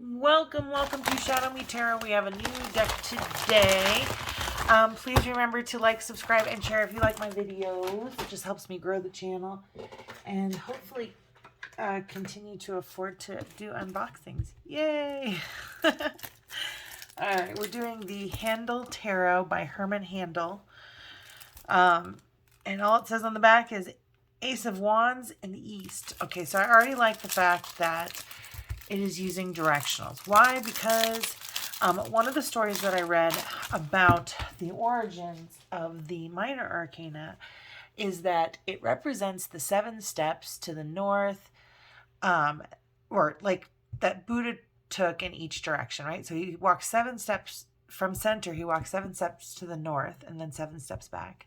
Welcome to ShadowMeTarot. We have a new deck today. Please remember to like, subscribe, and share if you like my videos. It just helps me grow the channel and hopefully continue to afford to do unboxings. Yay! Alright, we're doing the Haindl Tarot by Hermann Haindl. And all it says on the back is Ace of Wands in the East. Okay, so I already like the fact that it is using directionals. Why? Because one of the stories that I read about the origins of the minor arcana is that it represents the 7 steps to the north, or like that Buddha took in each direction, right? So he walks 7 steps from center, he walks 7 steps to the north and then 7 steps back.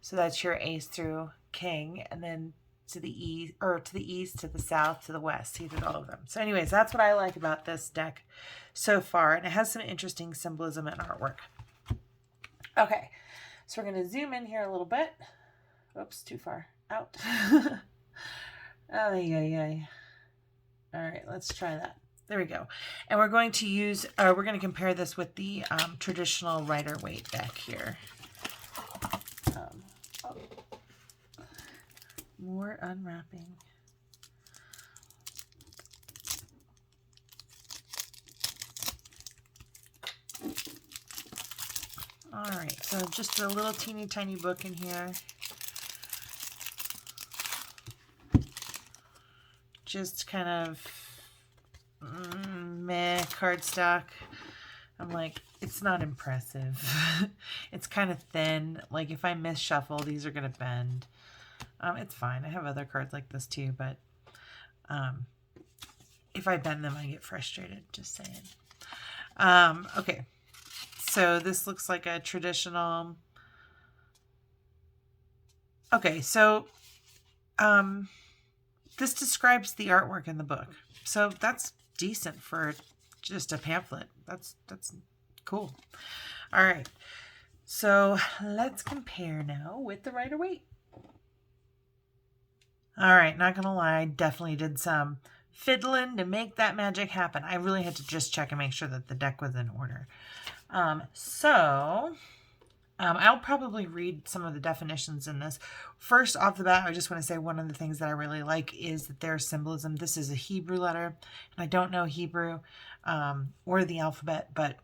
So that's your ace through king, and then to the east, or to the east, to the south, to the west. He did all of them. So anyways, that's what I like about this deck so far. And it has some interesting symbolism and artwork. Okay, so we're going to zoom in here a little bit. Oops, too far out. All right, let's try that. There we go. And we're going to use, we're going to compare this with the traditional Rider-Waite deck here. More unwrapping. All right, so just a little teeny tiny book in here. Just kind of meh cardstock. I'm like, it's not impressive. It's kind of thin. Like if I misshuffle, these are going to bend. It's fine. I have other cards like this too, but if I bend them, I get frustrated. Just saying. Okay, so this looks like a traditional. Okay, so this describes the artwork in the book, so that's decent for just a pamphlet. That's cool. All right, so let's compare now with the Rider-Waite. All right, not gonna lie, I definitely did some fiddling to make that magic happen. I really had to just check and make sure that the deck was in order. I'll probably read some of the definitions in this. First off the bat, I just want to say one of the things that I really like is that there's symbolism. This is a Hebrew letter, and I don't know Hebrew or the alphabet, but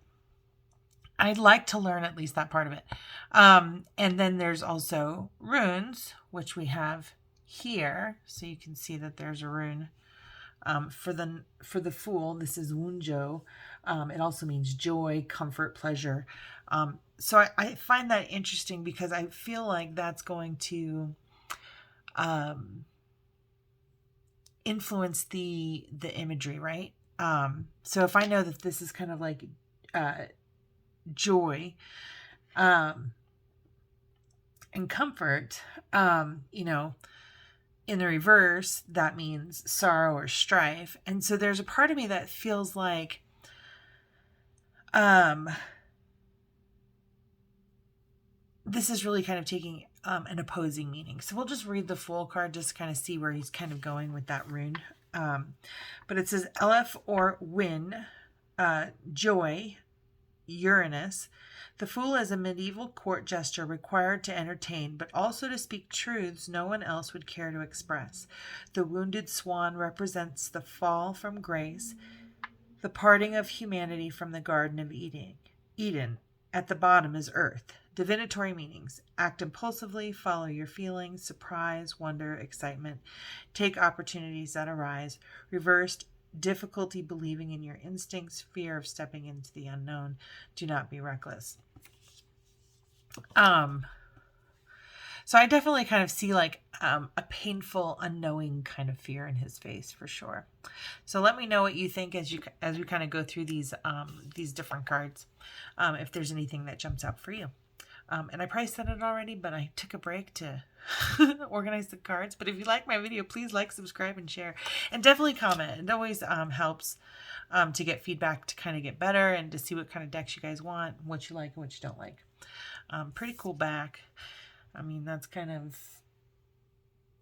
I'd like to learn at least that part of it. And then there's also runes, which we have here, so you can see that there's a rune for the Fool. This is Wunjo. It also means joy, comfort, pleasure. So I find that interesting because I feel like that's going to influence the imagery, right? So if I know that this is kind of like joy and comfort, you know, in the reverse, that means sorrow or strife. And so there's a part of me that feels like this is really kind of taking an opposing meaning. So we'll just read the Fool card just to kind of see where he's kind of going with that rune. But it says Elef or Win, joy, Uranus. The Fool is a medieval court jester required to entertain, but also to speak truths no one else would care to express. The wounded swan represents the fall from grace, the parting of humanity from the Garden of Eden. At the bottom is earth. Divinatory meanings: act impulsively, follow your feelings, surprise, wonder, excitement, take opportunities that arise. Reversed: difficulty believing in your instincts, fear of stepping into the unknown. Do not be reckless. So I definitely kind of see like a painful, unknowing kind of fear in his face for sure. So let me know what you think as we kind of go through these different cards. If there's anything that jumps out for you. And I probably said it already, but I took a break to organize the cards. But if you like my video, please like, subscribe, and share. And definitely comment. It always helps to get feedback to kind of get better and to see what kind of decks you guys want, what you like and what you don't like. Pretty cool back. I mean, that's kind of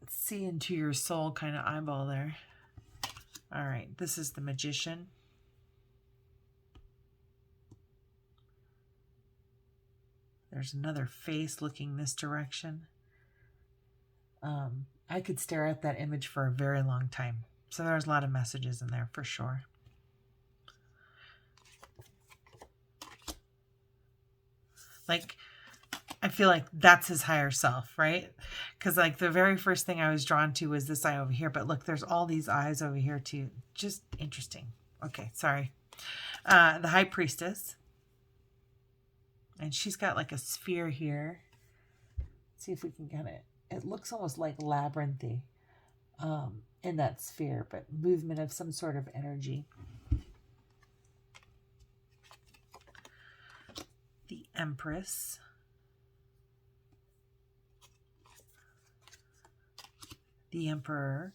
see into your soul kind of eyeball there. All right, this is the Magician. There's another face looking this direction. I could stare at that image for a very long time. So there's a lot of messages in there for sure. Like, I feel like that's his higher self, right? Because like the very first thing I was drawn to was this eye over here. But look, there's all these eyes over here too. Just interesting. Okay, sorry. The High Priestess. And she's got like a sphere here. Let's see if we can get it. It looks almost like labyrinthy in that sphere, but movement of some sort of energy. The Empress. The Emperor.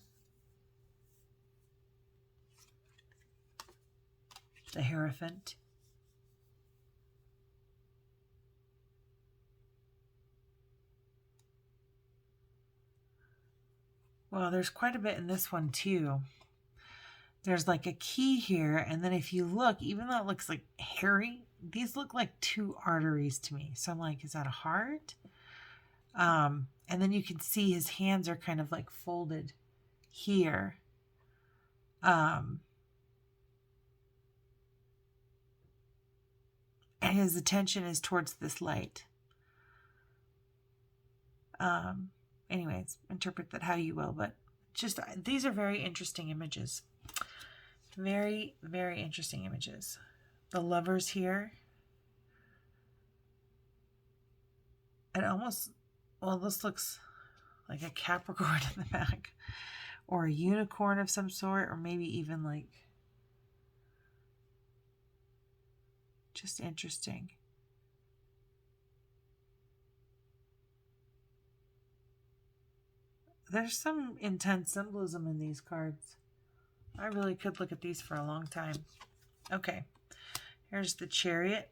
The Hierophant. Well, there's quite a bit in this one too. There's like a key here, and then if you look, even though it looks like hairy, these look like two arteries to me. So I'm like, is that a heart? And then you can see his hands are kind of like folded here. And his attention is towards this light. Anyways, interpret that how you will, but just these are very interesting images. Very, very interesting images. The Lovers here. It almost, well, this looks like a Capricorn in the back, or a unicorn of some sort, or maybe even like, just interesting. There's some intense symbolism in these cards. I really could look at these for a long time. Okay, here's the Chariot.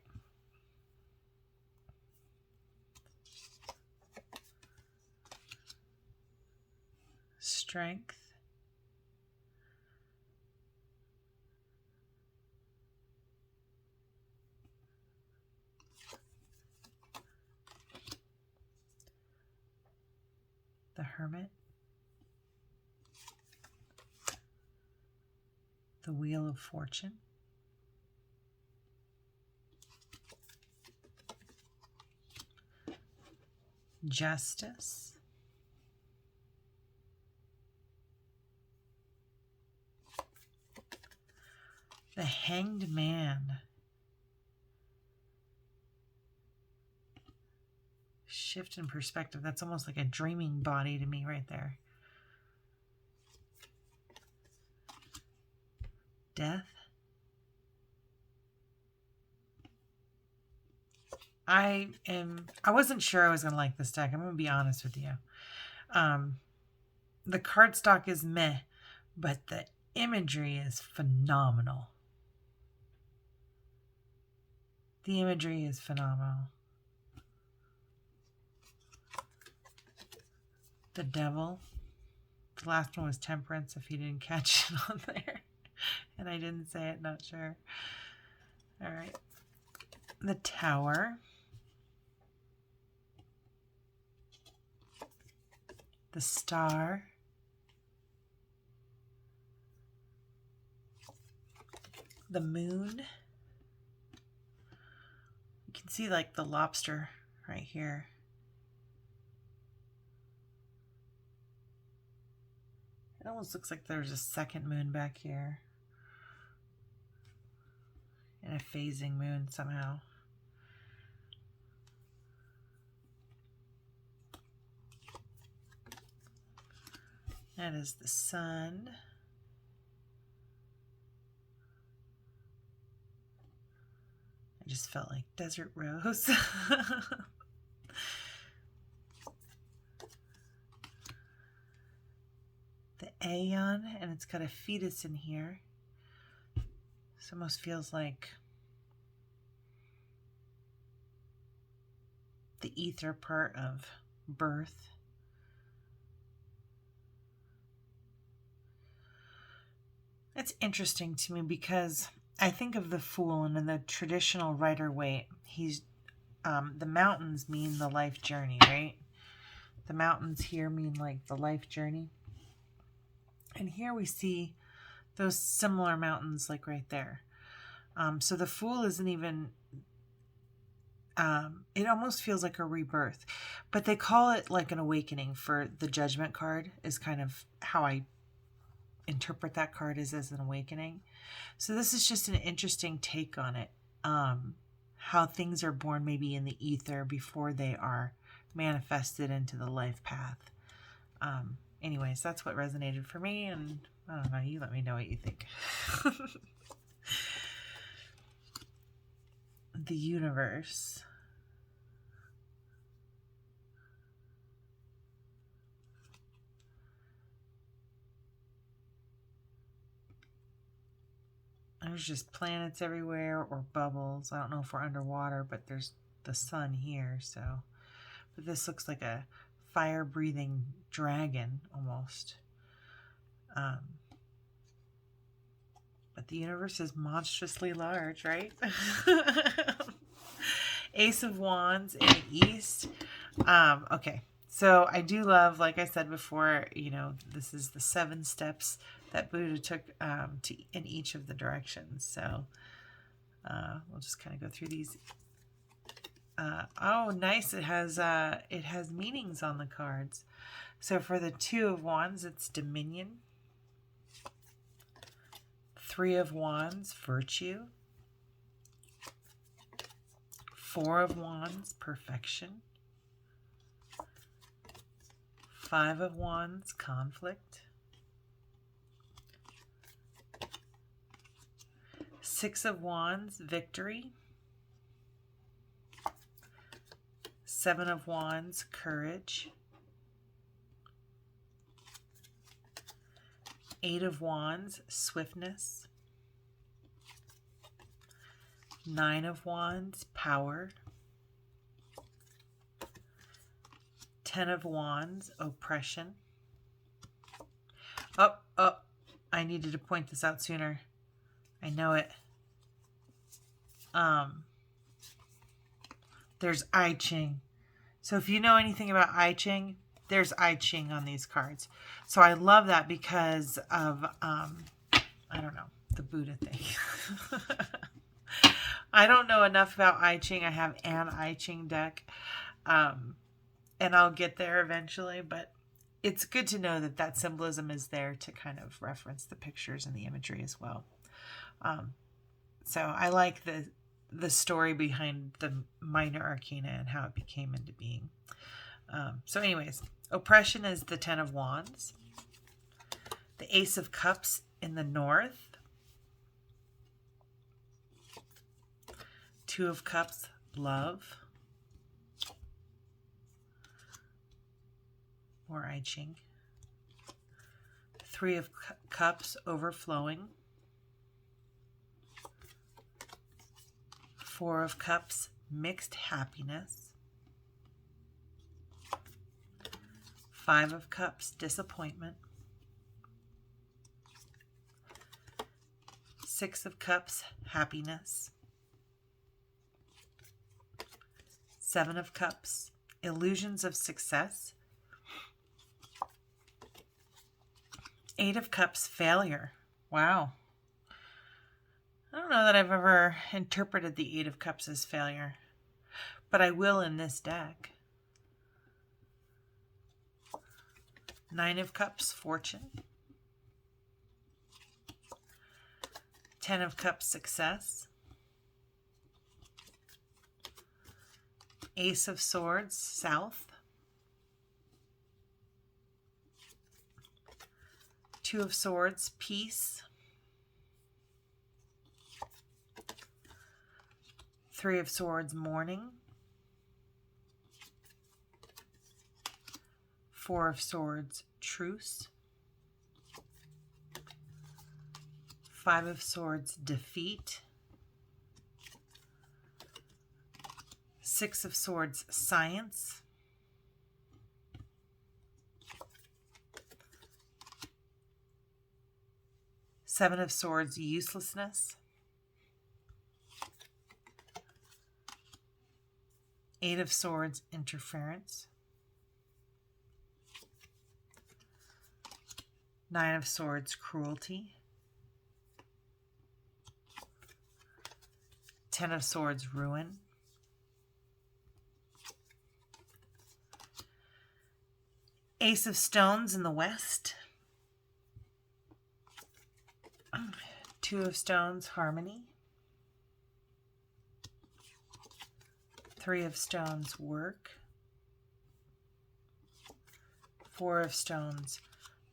Strength. The Hermit. The Wheel of Fortune. Justice. The Hanged Man. Shift in perspective. That's almost like a dreaming body to me right there. Death. I wasn't sure I was going to like this deck. I'm going to be honest with you. The cardstock is meh, but the imagery is phenomenal. The imagery is phenomenal. The Devil. The last one was Temperance, if you didn't catch it on there. And I didn't say it, not sure. All right. The Tower. The Star. The Moon. You can see like the lobster right here. It almost looks like there's a second moon back here. And a phasing moon somehow. That is the Sun. I just felt like Desert Rose. The Aeon, and it's got a fetus in here. This almost feels like the ether part of birth. It's interesting to me because I think of the Fool, and in the traditional Rider-Waite, he's the mountains mean the life journey, right? The mountains here mean like the life journey. And here we see those similar mountains like right there. So the Fool isn't even, it almost feels like a rebirth. But they call it like an awakening for the Judgment card is kind of how I interpret that card is as an awakening. So this is just an interesting take on it. How things are born maybe in the ether before they are manifested into the life path. Anyways, that's what resonated for me, and I don't know, you let me know what you think. The universe. There's just planets everywhere or bubbles. I don't know if we're underwater, but there's the sun here, so. But this looks like a fire-breathing dragon almost. But the universe is monstrously large, right? Ace of Wands in the East. Okay, so I do love, like I said before, you know, this is the 7 steps that Buddha took in each of the directions. So we'll just kind of go through these. Oh, nice! It has meanings on the cards. So for the 2 of Wands, it's Dominion. 3 of Wands, Virtue. 4 of Wands, Perfection. 5 of Wands, Conflict. 6 of Wands, Victory. 7 of Wands, Courage. 8 of Wands, Swiftness. 9 of Wands, Power. 10 of Wands, Oppression. Oh, I needed to point this out sooner. I know it. There's I Ching. So if you know anything about I Ching, there's I Ching on these cards. So I love that because of, I don't know, the Buddha thing. I don't know enough about I Ching. I have an I Ching deck, and I'll get there eventually, but it's good to know that that symbolism is there to kind of reference the pictures and the imagery as well. So I like the story behind the minor arcana and how it became into being. So anyways, oppression is the 10 of Wands. The Ace of Cups in the north. 2 of Cups, love. More I Ching. 3 of Cups, overflowing. 4 of Cups, mixed happiness. 5 of Cups, disappointment. 6 of Cups, happiness. 7 of Cups, illusions of success. 8 of Cups, failure. Wow. I don't know that I've ever interpreted the 8 of Cups as failure, but I will in this deck. 9 of Cups, fortune. 10 of Cups, success. Ace of Swords, south. 2 of Swords, peace. 3 of Swords, mourning. 4 of Swords, truce. 5 of Swords, defeat. 6 of Swords, science. 7 of Swords, uselessness. Eight of Swords, interference. Nine of Swords, cruelty. Ten of Swords, ruin. Ace of Stones in the west. Two of Stones, harmony. Three of Stones, work. Four of Stones,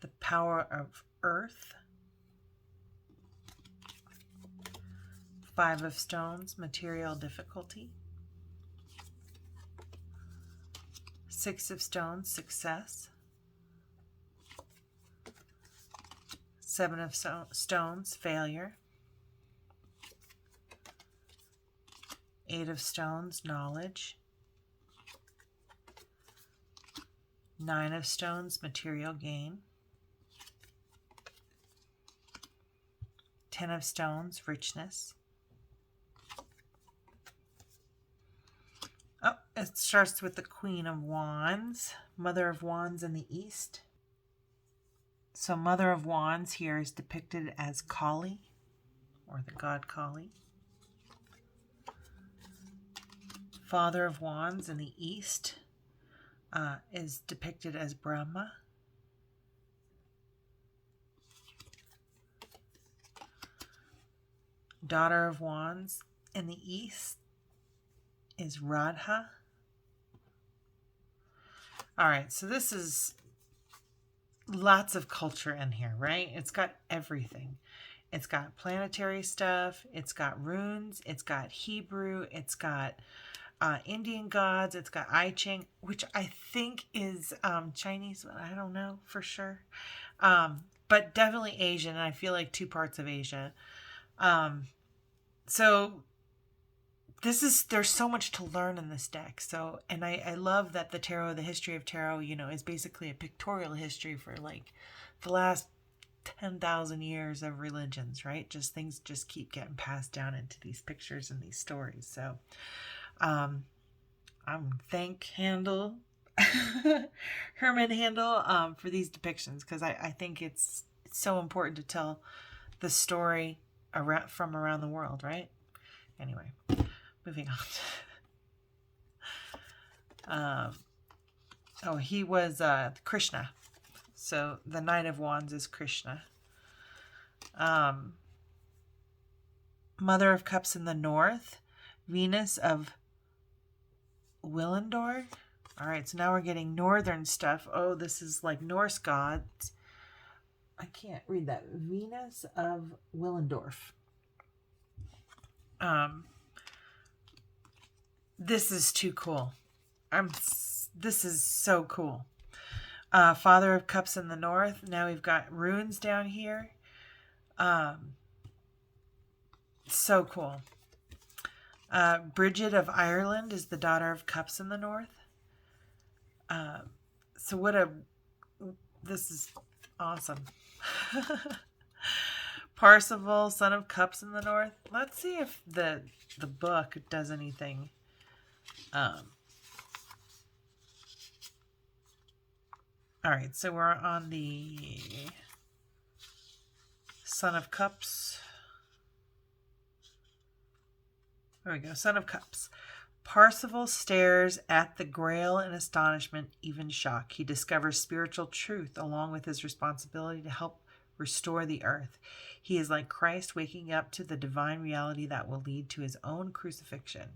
the power of earth. Five of Stones, material difficulty. Six of Stones, success. Seven of Stones, failure. Eight of Stones, knowledge. Nine of Stones, material gain. 10 of Stones, richness. Oh, it starts with the Queen of Wands, Mother of Wands in the East. So Mother of Wands here is depicted as Kali, or the god Kali. Father of Wands in the East is depicted as Brahma. Daughter of Wands in the East is Radha. All right, so this is lots of culture in here, right? It's got everything. It's got planetary stuff. It's got runes. It's got Hebrew. It's got Indian gods. It's got I Ching, which I think is Chinese, but I don't know for sure. But definitely Asian. And I feel like two parts of Asia. So there's so much to learn in this deck. So, and I love that the tarot, the history of tarot, you know, is basically a pictorial history for like the last 10,000 years of religions, right? Just things just keep getting passed down into these pictures and these stories. So, thank Haindl, Hermann Haindl, for these depictions, because I think it's so important to tell the story from around the world, right? Anyway, moving on. Oh, he was Krishna. So the Knight of Wands is Krishna. Mother of Cups in the North, Venus of Willendorf. All right, so now we're getting northern stuff. Oh, this is like Norse gods. I can't read that. Venus of Willendorf. This is too cool. This is so cool. Father of Cups in the North. Now we've got runes down here. So cool. Bridget of Ireland is the Daughter of Cups in the North. This is awesome. Parsival, Son of Cups in the North. Let's see if the book does anything. All right, so we're on the Son of Cups. There we go, Son of Cups. Parsival stares at the Grail in astonishment, even shock. He discovers spiritual truth along with his responsibility to help restore the earth. He is like Christ waking up to the divine reality that will lead to his own crucifixion.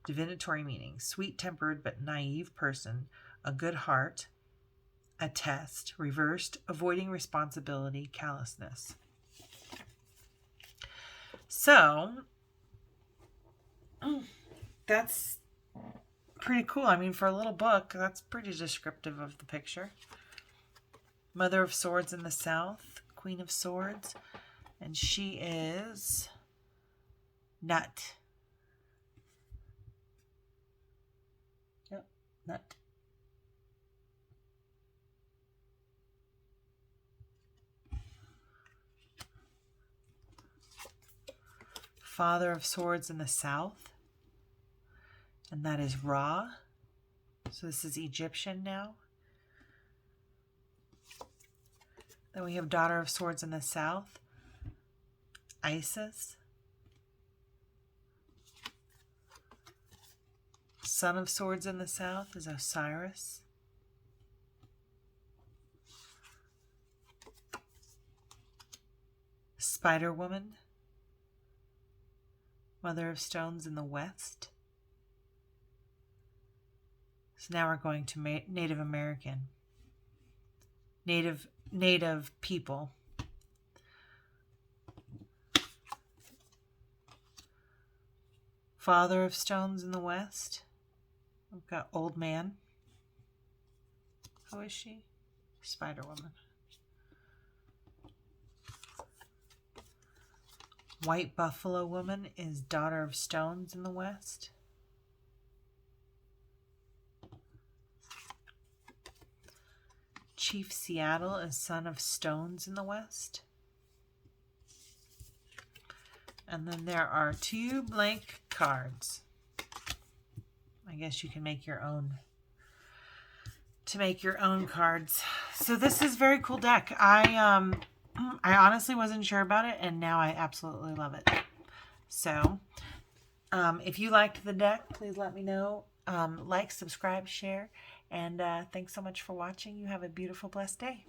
Divinatory meaning: sweet-tempered but naive person, a good heart, a test, reversed, avoiding responsibility, callousness. So, that's pretty cool. I mean, for a little book, that's pretty descriptive of the picture. Mother of Swords in the South, Queen of Swords, and she is Nut. Yep, Nut. Father of Swords in the South. and that is Ra. So this is Egyptian now. Then we have Daughter of Swords in the South, Isis. Son of Swords in the South is Osiris. Spider Woman, Mother of Stones in the West. So now we're going to Native American. Native people. Father of Stones in the West. We've got Old Man. Who is she? Spider Woman. White Buffalo Woman is Daughter of Stones in the West. Chief Seattle is Son of Stones in the West. And then there are 2 blank cards. I guess you can make your own cards. So this is a very cool deck. I honestly wasn't sure about it, and now I absolutely love it. So if you liked the deck, please let me know. Like, subscribe, share, and thanks so much for watching. You have a beautiful, blessed day.